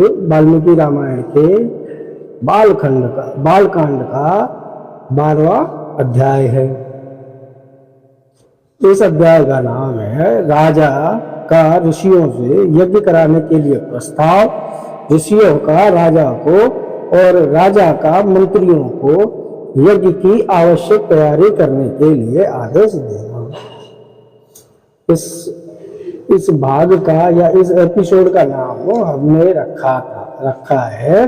वाल्मीकि रामायण के बालकांड का 12वां अध्याय है। इस अध्याय का नाम है राजा का ऋषियों से यज्ञ कराने के लिए प्रस्ताव, ऋषियों का राजा को और राजा का मंत्रियों को यज्ञ की आवश्यक तैयारी करने के लिए आदेश देना। इस भाग का या इस एपिसोड का नाम हमने रखा है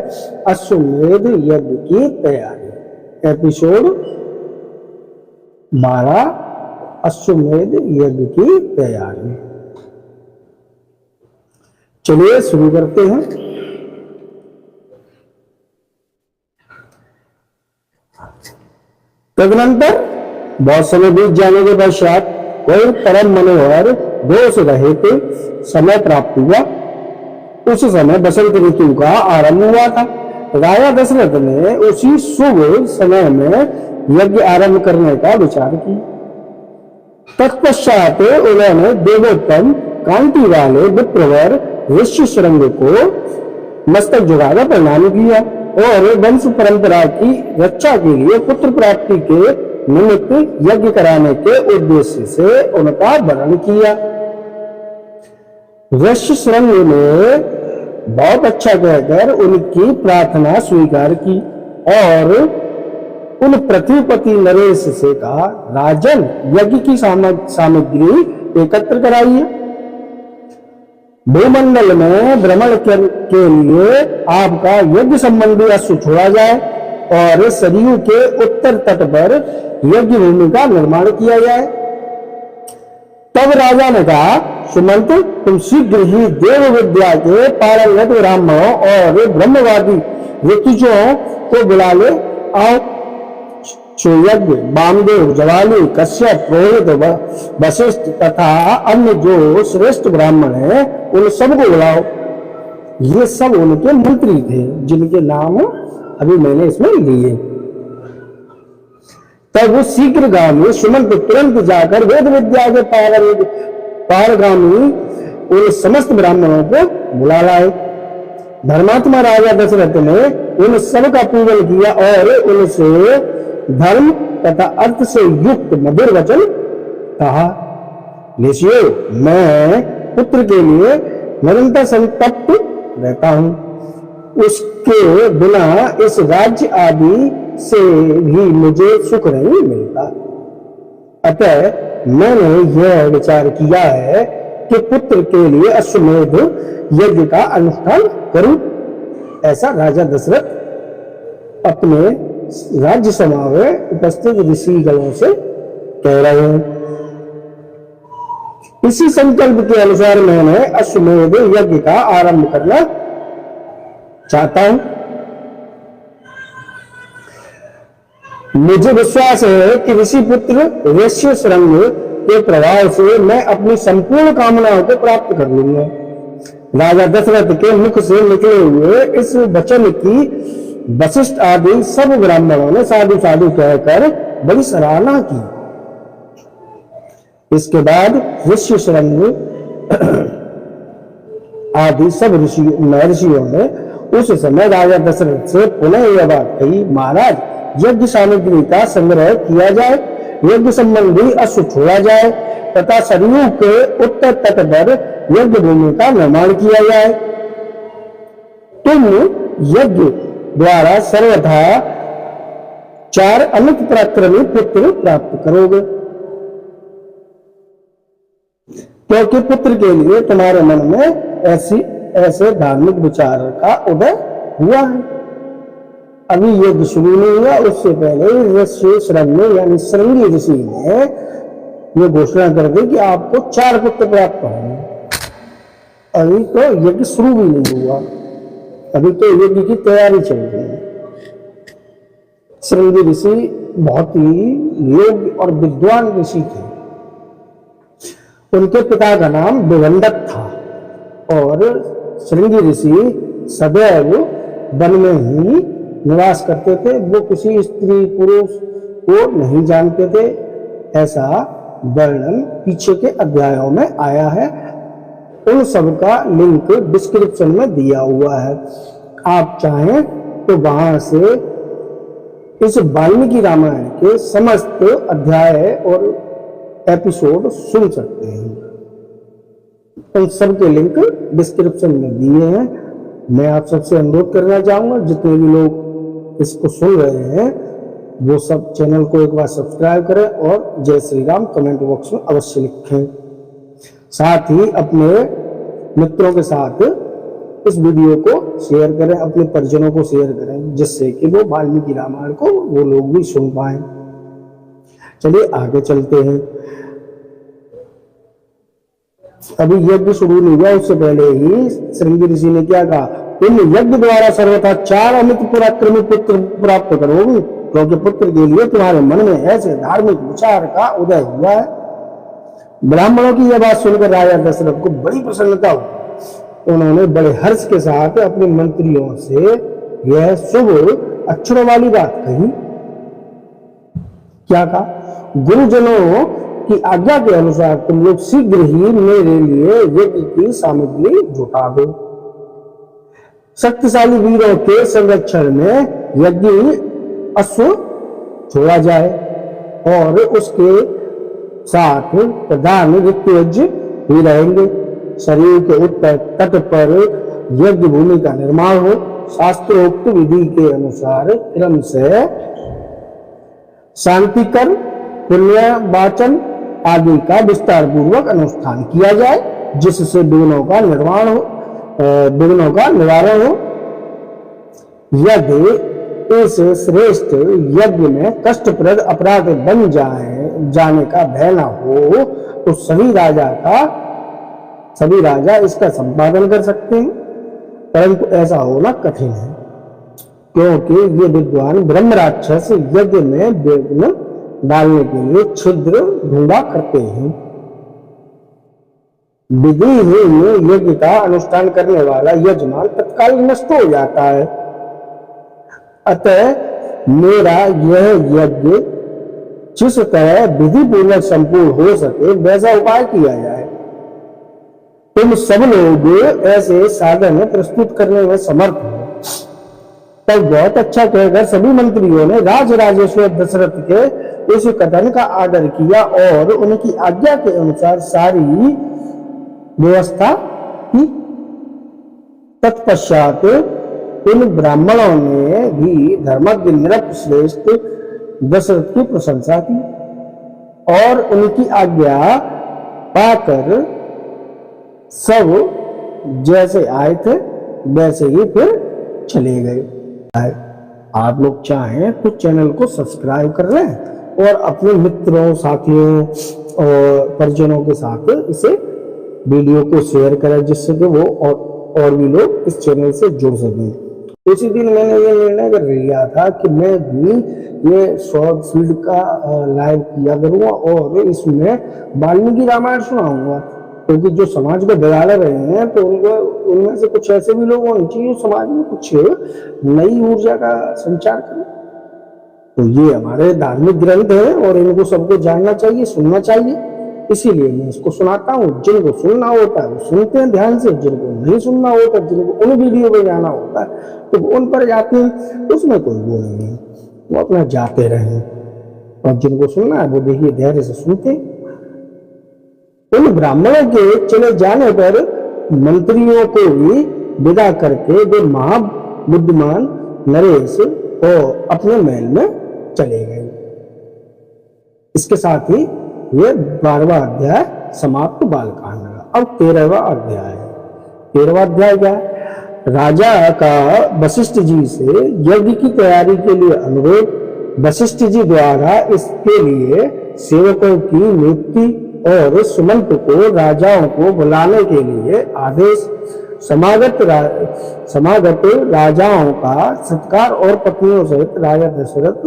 अश्वमेध यज्ञ की तैयारी। एपिसोड 12 अश्वमेध यज्ञ की तैयारी। चलिए शुरू करते हैं। तदनंतर बहुत समय बीत जाने के पश्चात कोई परम मनोहर दोष रहित समय प्राप्त हुआ। उस समय बसंत ऋतु का आरंभ हुआ था। राजा दशरथ ने उसी शुभ समय में यज्ञ आरंभ करने का विचार किया। तत्पश्चात उन्होंने देवोत्तम कांति वाले विप्रवर ऋष्यशृंग को मस्तक झुकाकर प्रणाम किया और वंश परंपरा की रक्षा के लिए पुत्र प्राप्ति के निमित्त यज्ञ कराने के उद्देश्य से उनका वर्णन किया। ऋष्यशृंग ने बहुत अच्छा कहकर उनकी प्रार्थना स्वीकार की और उन पृथ्वीपति नरेश से कहा, राजन, यज्ञ की सामग्री एकत्र कराइए। भूमंडल में भ्रमण के लिए आपका यज्ञ संबंधी अश्व छोड़ा जाए और सरयू के उत्तर तट पर यज्ञ भूमि का निर्माण किया जाए। तब राजा ने कहा, सुमंत, तुम शीघ्र ही देव विद्या के पारंगत ब्राह्मणों और ब्रह्मवादी ऋतुजों को बुला ले आओ। सुयज्ञ, वामदेव, जवाली, कश्यप, रोहित, वशिष्ठ तथा अन्य जो श्रेष्ठ ब्राह्मण हैं उन सबको बुलाओ। ये सब उनके मंत्री थे जिनके नाम अभी मैंने इसमें लिए। तब वो शीघ्रगामी सुमंत तुरंत जाकर वेद विद्या के पारगामी उन समस्त ब्राह्मणों को बुला लाए। धर्मात्मा राजा दशरथ ने उन सब का पूजन किया और उनसे धर्म तथा अर्थ से युक्त मधुर वचन कहा। ऋषियों, मैं पुत्र के लिए निरंतर संतप्त रहता हूं। उसके बिना इस राज्य आदि से भी मुझे सुख नहीं मिलता। अतः मैंने यह विचार किया है कि पुत्र के लिए अश्वमेध यज्ञ का अनुष्ठान करूं। ऐसा राजा दशरथ अपने राज्य सभा में उपस्थित ऋषिगणों से कह रहे हैं। इसी संकल्प के अनुसार मैंने अश्वमेध यज्ञ का आरंभ करना चाहता हूं। मुझे विश्वास है कि ऋषि पुत्र ऋष्यशृंग के प्रभाव से मैं अपनी संपूर्ण कामनाओं को प्राप्त कर लूंगा। राजा दशरथ के मुख से निकले हुए इस वचन की वशिष्ठ आदि सब ब्राह्मणों ने साधु साधु कहकर बड़ी सराहना की। इसके बाद ऋष्यशृंग आदि सब महर्षियों ने उस समय राजा दशरथ से पुनः यह बात कही, महाराज, यज्ञ सामग्री का संग्रह किया जाए, यज्ञ संबंधी अश्व छोड़ा जाए तथा सरयू के उत्तर तट पर यज्ञ भूमि का निर्माण किया जाए। तुम यज्ञ द्वारा सर्वथा 4 अमित पराक्रमी पुत्र प्राप्त करोगे, क्योंकि पुत्र के लिए तुम्हारे मन में ऐसे धार्मिक विचार का उदय हुआ है। अभी यज्ञ शुरू नहीं हुआ, उससे पहले ऋष्यशृंग ने यानी श्रृंगी ऋषि ने ये घोषणा कर दी कि आपको 4 पुत्र प्राप्त होंगे। अभी तो यज्ञ शुरू भी नहीं हुआ, अभी तो यज्ञ की तैयारी चल रही है। श्रृंगी ऋषि बहुत ही योग्य और विद्वान ऋषि थे। उनके पिता का नाम विभंडक था और श्रृंगी ऋषि सदैव वन में ही निवास करते थे। वो किसी स्त्री पुरुष को नहीं जानते थे। ऐसा वर्णन पीछे के अध्यायों में आया है। उन सब का लिंक डिस्क्रिप्शन में दिया हुआ है। आप चाहें तो वहां से इस वाल्मीकि रामायण के समस्त अध्याय और एपिसोड सुन सकते हैं। उन सब के लिंक डिस्क्रिप्शन में दिए हैं। मैं आप सबसे अनुरोध करना चाहूंगा, जितने भी लोग इसको सुन रहे हैं वो सब चैनल को एक बार सब्सक्राइब करें और जय श्री राम कमेंट बॉक्स में अवश्य लिखें। साथ ही अपने मित्रों के साथ इस वीडियो को शेयर करें, अपने परिजनों को शेयर करें, जिससे कि वो वाल्मीकि रामायण को वो लोग भी सुन पाए। चलिए आगे चलते हैं। अभी यज्ञ शुरू नहीं हुआ, उससे पहले ही श्रृंगी ऋषि ने क्या कहा, इन यज्ञ द्वारा सर्वथा 4 अमित पराक्रमी पुत्र प्राप्त करोगे, क्योंकि पुत्र के लिए तुम्हारे मन में ऐसे धार्मिक विचार का उदय हुआ है। ब्राह्मणों की यह बात सुनकर राजा दशरथ को बड़ी प्रसन्नता हुई। उन्होंने बड़े हर्ष के साथ अपने मंत्रियों से यह शुभ अक्षरों वाली बात कही। क्या कहा, गुरुजनों की आज्ञा के अनुसार तुम लोग शीघ्र ही मेरे लिए यज्ञ की सामग्री जुटा दो। शक्तिशाली वीरों के संरक्षण में यज्ञ अश्व छोड़ा जाए और उसके साथ प्रधान ऋत्विज भी रहेंगे। शरीर के उत्तर तट पर यज्ञ भूमि का निर्माण हो। शास्त्रोक्त विधि के अनुसार क्रम से शांतिकर, पुण्य वाचन आदि का विस्तार पूर्वक अनुष्ठान किया जाए, जिससे विघ्नों का निवारण हो। यदि इस श्रेष्ठ यज्ञ में कष्टप्रद अपराध बन जाने का भय न हो तो सभी राजा इसका संपादन कर सकते हैं, परंतु ऐसा होना कठिन है, क्योंकि ये विद्वान ब्रह्म राक्षस यज्ञ में विघ्न डालने के लिए छिद्र ढूंढा करते हैं। विधिहीन यज्ञ का अनुष्ठान करने वाला यजमान तत्काल नष्ट हो जाता है। अतः मेरा यह यज्ञ जिस तरह विधि पूर्वक संपूर्ण हो सके वैसा उपाय किया जाए। तुम सब लोग ऐसे साधन प्रस्तुत करने में समर्थ हो। तब बहुत अच्छा कहकर सभी मंत्रियों ने राजराजेश्वर दशरथ के इस कथन का आदर किया और उनकी आज्ञा के अनुसार सारी व्यवस्था की। तत्पश्चात इन ब्राह्मणों ने भी धर्मज्ञ नृप श्रेष्ठ दशरथ की प्रशंसा की और उनकी आज्ञा पाकर सब जैसे आए थे वैसे ही फिर चले गए। आप लोग चाहें तो चैनल को सब्सक्राइब कर लें और अपने मित्रों, साथियों और परिजनों के साथ इसे वीडियो को शेयर करें, जिससे कि वो और भी लोग इस चैनल से जुड़ सकें। उसी दिन मैंने ये निर्णय कर लिया था कि मैं भी ये शॉर्ट फील्ड का लाइव किया करूँगा और इसमें वाल्मीकि रामायण सुनाऊंगा, क्योंकि जो समाज को बिगाड़ रहे हैं तो उनमें से कुछ ऐसे भी लोग होने चाहिए जो समाज में कुछ नई ऊर्जा का संचार करें। तो ये हमारे धार्मिक ग्रंथ है और इनको सबको जानना चाहिए, सुनना चाहिए, इसीलिए मैं इसको सुनाता हूँ। जिनको सुनना होता है वो सुनते हैं ध्यान से, जिनको नहीं सुनना होता, जिनको उन वीडियो पे जाना होता है तो उन पर जाते हैं, उसमें कोई वो नहीं है, वो अपना जाते रहे। और जिनको सुनना है वो देखिए धैर्य से सुनते हैं। उन ब्राह्मणों के चले जाने पर मंत्रियों को भी विदा करके वे महाबुद्धिमान नरेश और अपने महल में चले गए। इसके साथ ही ये 12वां अध्याय समाप्त बालकांड का। अब 13वां अध्याय है। 13वां अध्याय क्या है? राजा का वशिष्ठ जी से यज्ञ की तैयारी के लिए अनुरोध। वशिष्ठ जी द्वारा इसके लिए सेवकों की नियुक्ति और सुमंत को राजाओं को बुलाने के लिए आदेश। समागत राजाओं का सत्कार और पत्नियों सहित राजा दशरथ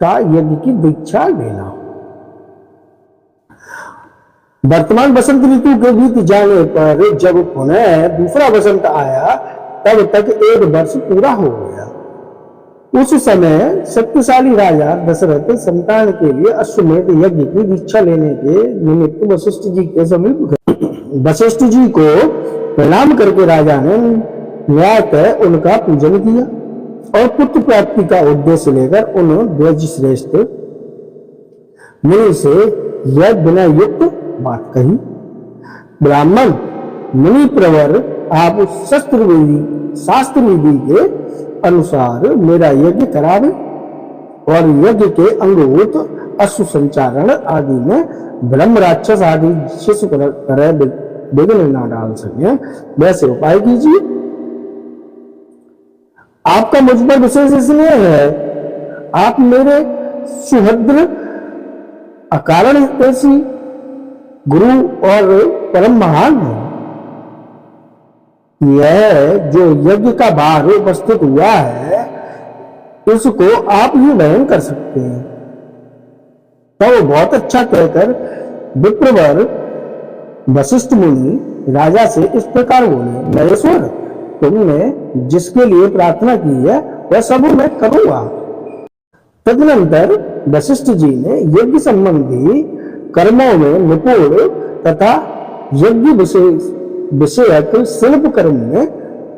का यज्ञ की दीक्षा लेना। वर्तमान बसंत ऋतु के बीत जाने पर जब पुनः दूसरा बसंत आया तब तक 1 वर्ष पूरा हो गया। उस समय शक्तिशाली राजा दशरथ संतान के लिए अश्वमेध यज्ञ की दीक्षा लेने के निमित्त वशिष्ठ जी के समीप गए। वशिष्ठ जी को प्रणाम करके राजा ने न्यायतः उनका पूजन किया और पुत्र प्राप्ति का उद्देश्य लेकर उन द्विज श्रेष्ठ मुनि से यह बिना युक्त बात कही। ब्राह्मण मुनि प्रवर, आप शास्त्र विधि के अनुसार मेरा यज्ञ करावे और यज्ञ के अंगभूत अश्व संचारण आदि में ब्रह्म राक्षस आदि शिशु तरह विघ्न न डाल सके, वैसे उपाय कीजिए। आपका मुझ पर विशेष स्नेह है, आप मेरे सुभद्र अकारण हितैषी गुरु और परम महान है। यह जो यज्ञ का भार उपस्थित हुआ है उसको आप ही वहन कर सकते हैं। तब तो बहुत अच्छा कहकर विप्रवर वशिष्ठ मुनि राजा से इस प्रकार बोले, महेश्वर, तुमने जिसके लिए प्रार्थना की है वह सब मैं करूंगा। तदनंतर वशिष्ठ जी ने यज्ञ संबंधी कर्मों में निपुण तथा यज्ञ विषयक शिल्प कर्म में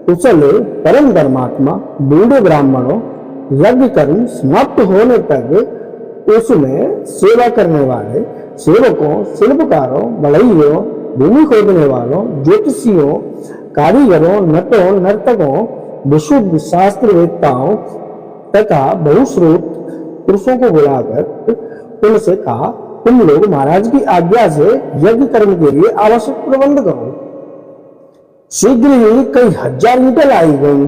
कुशल परम धर्मात्मा बूढ़े ब्राह्मणों यज्ञ कर्म समाप्त होने तक उसमें सेवा करने वाले सेवकों, शिल्पकारों, बढ़इयों, भूमि खोदने वालों, ज्योतिषियों, कारीगरों, नटों, नर्तकों, विशुद्ध शास्त्रवेत्ताओं तथा बहुश्रुत पुरुषों को बुलाकर उनसे कहा, तुम लोग महाराज की आज्ञा से यज्ञ कर्म के लिए आवश्यक प्रबंध करो। शीघ्र ही कई हजार ईंटें लाई गई।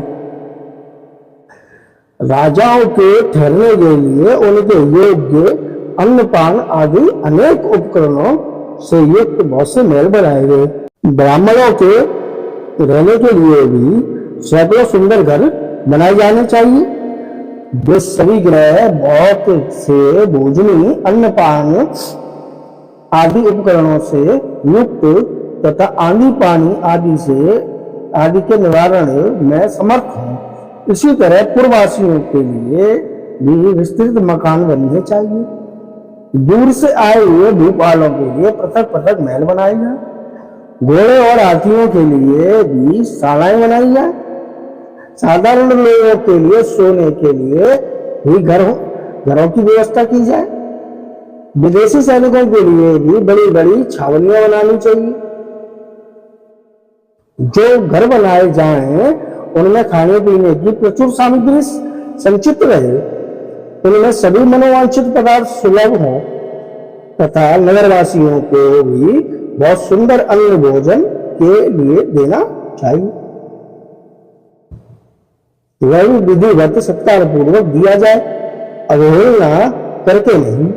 राजाओं के ठहरने के लिए उनके योग्य अन्नपान आदि अनेक उपकरणों से युक्त बहुत से महल बनाए गए। ब्राह्मणों के रहने के लिए भी सैकड़ों सुंदर घर बनाए जाने चाहिए। वे सभी ग्रह बहुत से भोजनी अन्नपान आदि उपकरणों से युक्त तथा आंधी पानी आदि के निवारण में समर्थ हैं। इसी तरह पूर्ववासियों के लिए भी विस्तृत मकान बनने चाहिए। दूर से आए हुए भूपालों के लिए पृथक पृथक महल बनाए जाए। घोड़े और हाथियों के लिए भी शालाएं बनाई जाए। साधारण लोगों के लिए सोने के लिए भी घरों की व्यवस्था की जाए। विदेशी सैनिकों के लिए भी बड़ी बड़ी छावनियां बनानी चाहिए। जो घर बनाए जाएं उनमें खाने पीने की प्रचुर सामग्री संचित रहे, उनमें सभी मनोवांछित पदार्थ सुलभ हो तथा नगरवासियों को भी बहुत सुंदर अन्न भोजन के लिए देना चाहिए। वह विधिवत सत्कार पूर्वक दिया जाए, अवहेलना करके नहीं।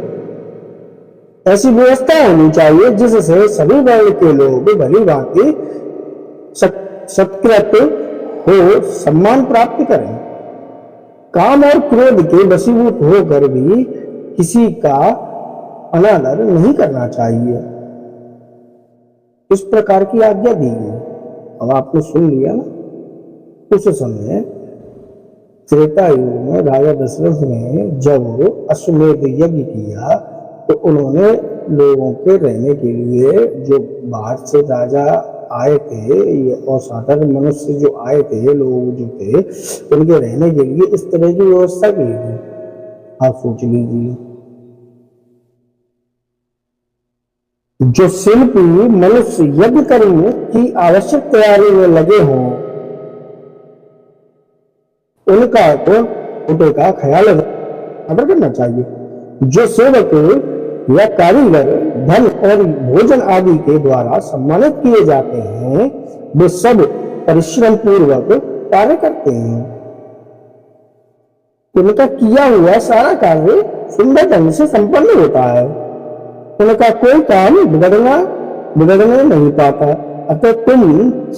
ऐसी व्यवस्था होनी चाहिए जिससे सभी वर्ग के लोग भली भांति सत्कृत हो सम्मान प्राप्त करें। काम और क्रोध के वशीभूत होकर भी किसी का अनादर नहीं करना चाहिए। इस प्रकार की आज्ञा दी गई। अब आपने सुन लिया ना। उस समय त्रेता युग में राजा दशरथ ने जब अश्वमेध यज्ञ किया तो उन्होंने लोगों के रहने के लिए जो बाहर से राजा आए थे और साधारण मनुष्य जो आए थे, लोग जो थे, उनके रहने के लिए इस तरह की व्यवस्था की थी। आप सोच लीजिए, जो शिल्पी मनुष्य यज्ञ कर्म की आवश्यक तैयारी में लगे हों उनका तो उनके का ख्याल अगर करना चाहिए। जो सेवक या कारीगर धन और भोजन आदि के द्वारा सम्मानित किए जाते हैं वे सब परिश्रम पूर्वक कार्य करते हैं। उनका किया हुआ सारा कार्य सुंदर ढंग से संपन्न होता है। उनका कोई काम बिगड़ने नहीं पाता। अतः तुम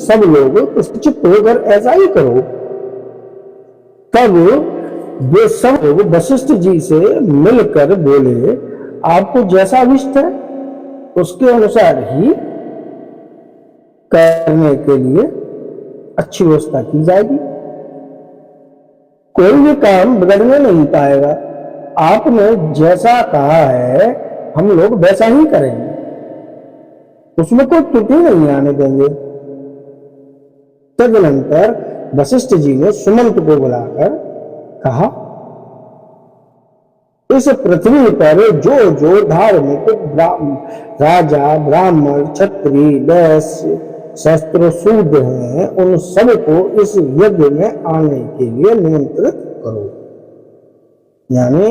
सब लोग प्रशिक्षित होकर ऐसा ही करो। तब वे सब लोग वशिष्ठ जी से मिलकर बोले, आपको जैसा अभिष्ट है उसके अनुसार ही करने के लिए अच्छी व्यवस्था की जाएगी। कोई भी काम बिगड़ने नहीं पाएगा। आपने जैसा कहा है हम लोग वैसा ही करेंगे। उसमें कोई त्रुटि नहीं आने देंगे। तदनंतर वशिष्ठ जी ने सुमंत को बुलाकर कहा, इस पृथ्वी पर जो जो धार्मिक राजा, ब्राह्मण, क्षत्रिय, वैश्य, शस्त्र, शूद्र हैं, उन सबको इस यज्ञ में आने के लिए निमंत्रित करो। यानी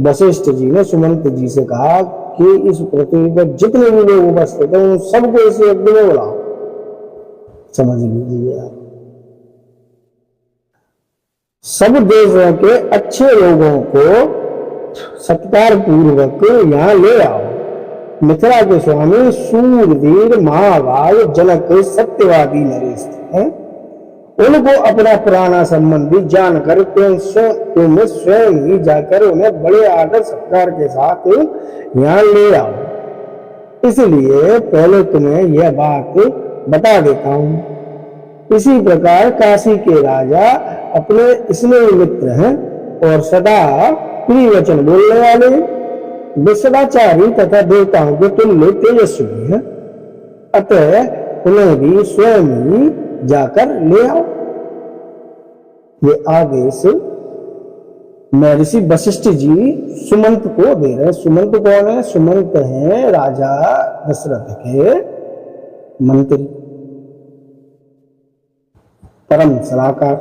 वशिष्ठ जी ने सुमंत जी से कहा कि इस पृथ्वी पर जितने भी लोग उपस्थित हैं उन सबको इस यज्ञ में बुलाओ। समझ लीजिए आप, सब देशों के अच्छे लोगों को सत्कार पूर्वक यहाँ ले आओ। मिथिला के स्वामी सूरवीर महाभाग जनक सत्यवादी नरेश हैं, उनको अपना पुराना संबंधी जानकर तुम्हें स्वयं ही जाकर उन्हें बड़े आदर सत्कार के साथ यहाँ ले आओ। इसलिए पहले तुम्हें यह बात बता देता हूं। इसी प्रकार काशी के राजा अपने स्नेही मित्र हैं और सदा प्रिय वचन बोलने वाले, विश्वाचारी तथा देवताओं के तुल्य तेजस्वी हैं, अतः उन्हें भी स्वयं ही जाकर ले आओ। ये आदेश महर्षि वशिष्ठ जी सुमंत को दे रहे। सुमंत कौन है? सुमंत हैं राजा दशरथ के मंत्री, परम सलाहकार।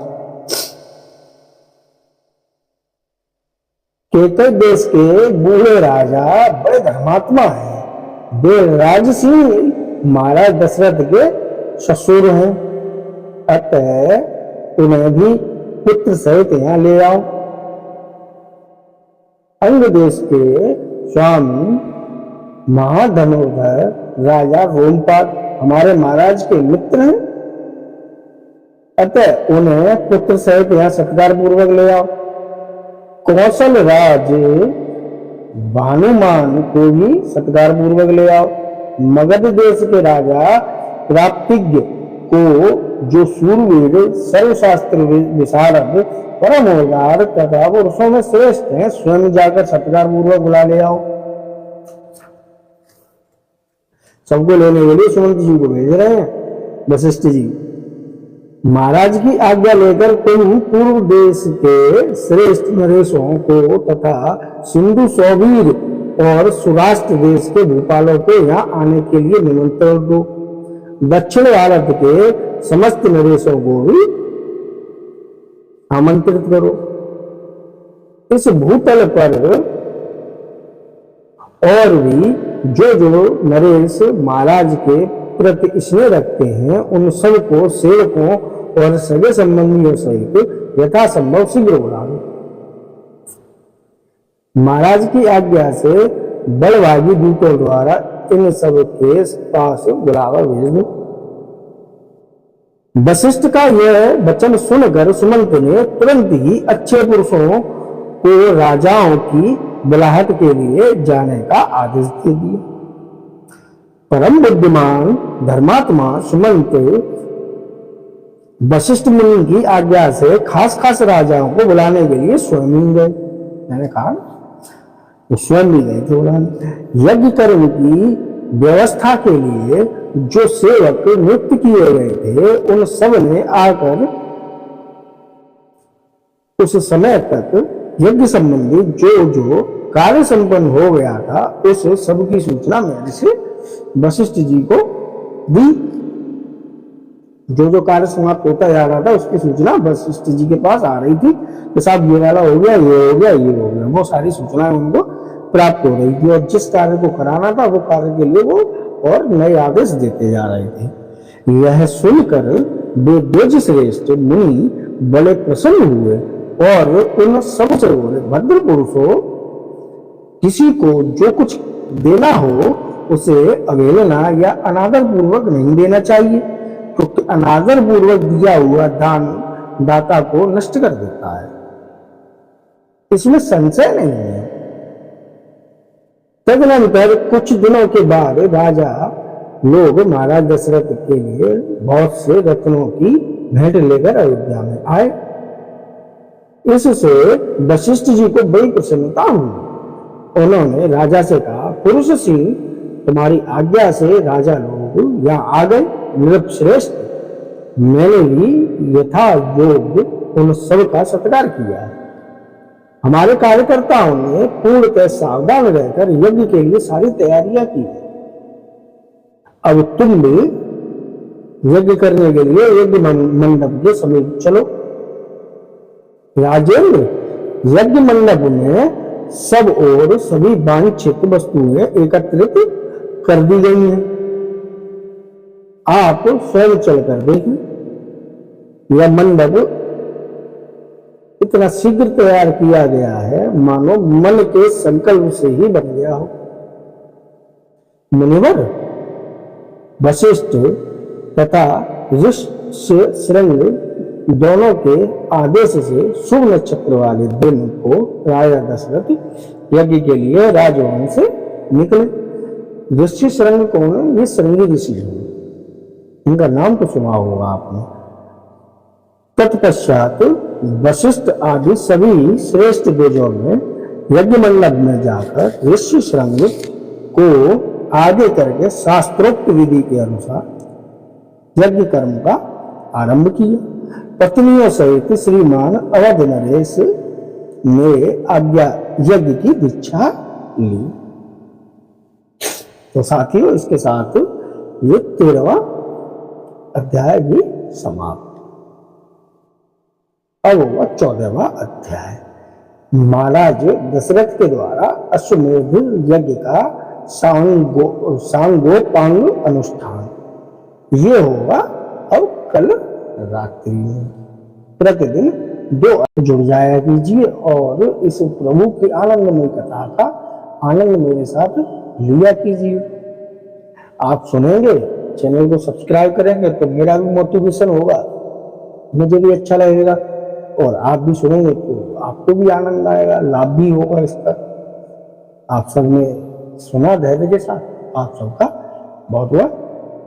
केकय देश के बूढ़े राजा बड़े धर्मात्मा हैं। वे राजसी महाराज दशरथ के ससुर हैं, अतः उन्हें भी पुत्र सहित यहाँ ले आओ। अंग देश के स्वामी महाधनुर्धर राजा रोमपाद हमारे महाराज के मित्र हैं, अतः उन्हें पुत्र सहित यहाँ सत्कार पूर्वक ले आओ। कौशल राज भानुमान को भी सत्कार पूर्वक ले आओ। मगध देश के राजा प्राप्तिज्ञ को, जो सूरवीर, सर्वशास्त्र विशारद, परम औदार तथा पुरुषों में श्रेष्ठ हैं, स्वयं जाकर सत्कार पूर्वक बुला ले आओ। सबको लेने के लिए सुमंत जी को भेज रहे हैं वशिष्ठ जी। महाराज की आज्ञा लेकर तुम पूर्व देश के श्रेष्ठ नरेशों को तथा सिंधु सौवीर और सुराष्ट्र देश के भूपालों को यहाँ आने के लिए निमंत्रण दो। दक्षिण भारत के समस्त नरेशों को भी आमंत्रित करो। इस भूतल पर और भी जो जो नरेश महाराज के प्रति स्नेह रखते हैं, उन सबको सेवकों और सगे संबंधियों सहित यथासंभव शीघ्र बुला लो। महाराज की आज्ञा से बड़भागी दूतों द्वारा इन सब के पास बुलावा भेज दो। वशिष्ठ का यह वचन सुनकर सुमंत ने तुरंत ही अच्छे पुरुषों को राजाओं की बुलाहट के लिए जाने का आदेश दे दिया। परम बुद्धिमान धर्मात्मा सुमंत वशिष्ठ मुनि की आज्ञा से खास खास राजाओं को बुलाने के लिए स्वयं ही गए। मैंने कहा तो स्वयं भी गए थे बुलाने। यज्ञ कर्म की व्यवस्था के लिए जो सेवक नियुक्त किए गए थे, उन सब ने आकर उस समय तक यज्ञ संबंधी जो जो कार्य संपन्न हो गया था, उस सब की सूचना मेरे से वशिष्ठ जी को दी। जो जो कार्य समाप्त होता जा रहा था उसकी सूचना वशिष्ठ जी के पास आ रही थी कि साहब ये वाला हो गया, ये हो गया, ये हो गया। वो सारी सूचनाएं उनको प्राप्त हो रही थी और जिस कार्य को कराना था वो कार्य के लिए वो और नए आदेश देते जा रहे थे। यह सुनकर वे द्विज श्रेष्ठ मुनि बड़े प्रसन्न हुए और उन सबसे बोले, भद्र पुरुषों, किसी को जो कुछ देना हो उसे अवहेलना या अनादर पूर्वक नहीं देना चाहिए, क्योंकि अनादर पूर्वक दिया हुआ दान दाता को नष्ट कर देता है, इसमें संशय नहीं है। तदनंतर कुछ दिनों के बाद राजा लोग महाराज दशरथ के लिए बहुत से रत्नों की भेंट लेकर अयोध्या में आए। इससे वशिष्ठ जी को बड़ी प्रसन्नता हुई। उन्होंने राजा से कहा, पुरुष सिंह तुम्हारी आज्ञा से राजा लोग यहाँ आ गए। नृपश्रेष्ठ, मैंने भी यथा योग उन सब का सत्कार किया है। हमारे कार्यकर्ताओं ने पूर्णतः सावधान रहकर यज्ञ के लिए सारी तैयारियां की है। अब तुम भी यज्ञ करने के लिए यज्ञ मंडप के समीप चलो। राजेंद्र, यज्ञ मंडप में सब और सभी वांछित वस्तुएं एकत्रित कर दी गई हैं। आप स्वयं चलकर देखें, यह मंडप इतना शीघ्र तैयार किया गया है मानो मन के संकल्प से ही बन गया हो। मुनिवर, वशिष्ठ तथा ऋष्यशृंग दोनों के आदेश से शुभ नक्षत्र वाले दिन को राजा दशरथ यज्ञ के लिए राजभवन से निकले। ऋष्यशृंग कौन है? ये श्रृंगी ऋषि हैं, इनका नाम तो सुना होगा आपने। तत्पश्चात वशिष्ठ आदि सभी श्रेष्ठ देजों में यज्ञ मंडप में जाकर ऋष्यशृंग को आगे करके शास्त्रोक्त विधि के अनुसार यज्ञ कर्म का आरंभ किया। पत्नियों सहित श्रीमान अवध नरेश ने आज्ञा यज्ञ की दीक्षा ली। तो साथियों, इसके साथ ये 13वां अध्याय भी समाप्त। अब हुआ 14वां अध्याय। महाराज दशरथ के द्वारा अश्वमेध यज्ञ का सांगोपांग अनुष्ठान। ये होगा अब कल रात्रि में। प्रतिदिन 2 जुड़ जाया कीजिए और इस प्रभु की आनंदमय कथा का आनंद मेरे साथ लिया कीजिए। आप सुनेंगे, चैनल को सब्सक्राइब करेंगे तो मेरा भी मोटिवेशन होगा, मुझे भी अच्छा लगेगा, और आप भी सुनेंगे तो आपको भी आनंद आएगा, लाभ भी होगा इसका। आप सब ने सुना धैर्य के साथ, आप सबका बहुत बहुत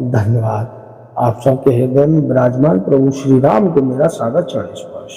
धन्यवाद। आप सबके हृदय में विराजमान प्रभु श्री राम को मेरा सादर चरण स्पर्श।